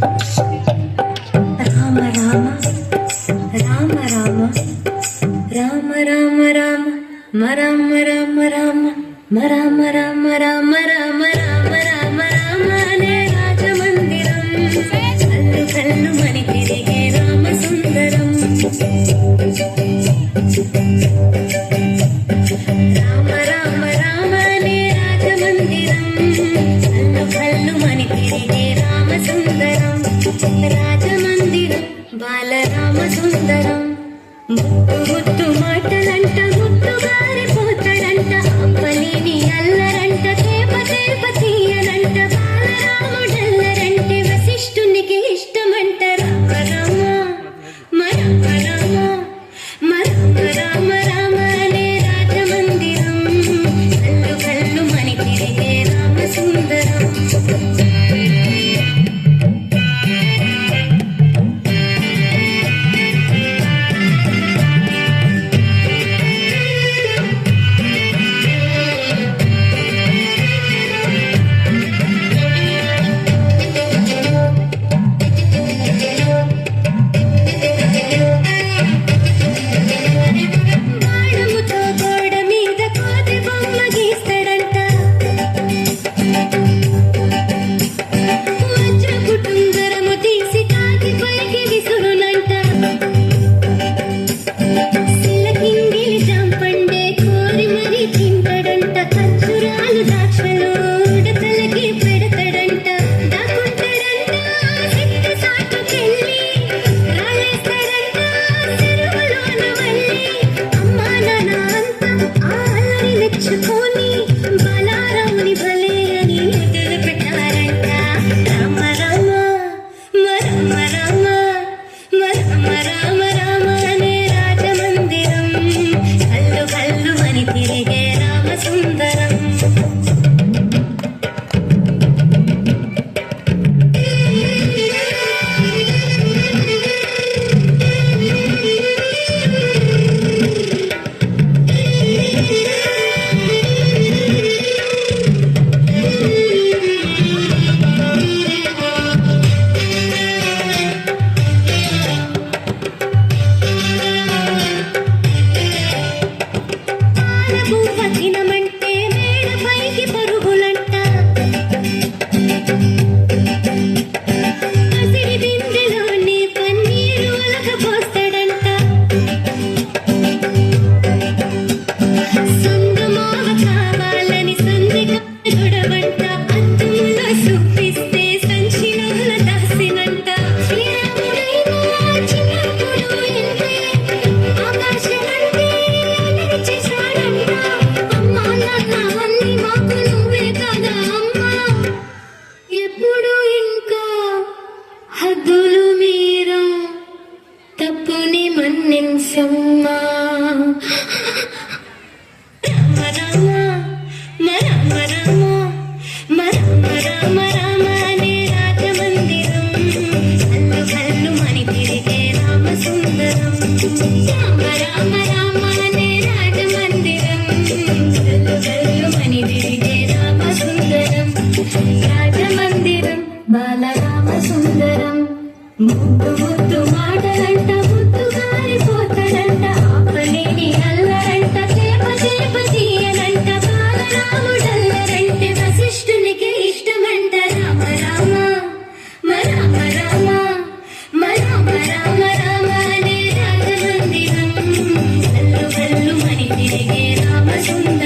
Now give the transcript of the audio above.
రామ రామ రామ రామ రామ రామ రామ మరామ రామ రామ మరామ రామ రామ రామ రామ రామ రామ అనే రాజమందిరం కల్లు కల్లు మని తిరిగే రామ సుందరం రామ రామ రామ అనే రాజమందిరం కల్లు కల్లు మని తిరిగే రామ సుందరం రాజమందిరం బాలరామ సుందరం ముత్తు ముత్తు మాటలంట ముత్తు గారిపోతాడంట అప్పలేని అల్లరంట తేప తేప తీయనంట బాలరాముడల్లరంటే వశిష్ఠునికి ఇష్టమంట రామ రామ మరామ రామ మరామ రామ రామ అనే రాజమందిరం కల్లు కల్లు మని తిరిగే రామ సుందరం తప్పుని మన్నించమ్మా రామ రామ రామ రామ రామ రామ అనే రాజమందిరం కల్లు కల్లు మని తిరిగే రామ సుందరం రామ రామ రామ అనే రాజమందిరం కల్లు కల్లు మని తిరిగే రామ సుందరం రాజమందిరం బాలరామ సుందరం ముద్దు ముద్దు మాటలంట ముద్దు గారిపోతాడంట ఆపలేని అల్లరంట చేప చేప తీయనంట బాలరాముడల్లరంటే వశిష్ఠునికి ఇష్టమంట రామ రామ మరామ రామ మరామ రామ రామ అనే రాజమందిరం కల్లు కల్లు మని తిరిగే రామ సుందరం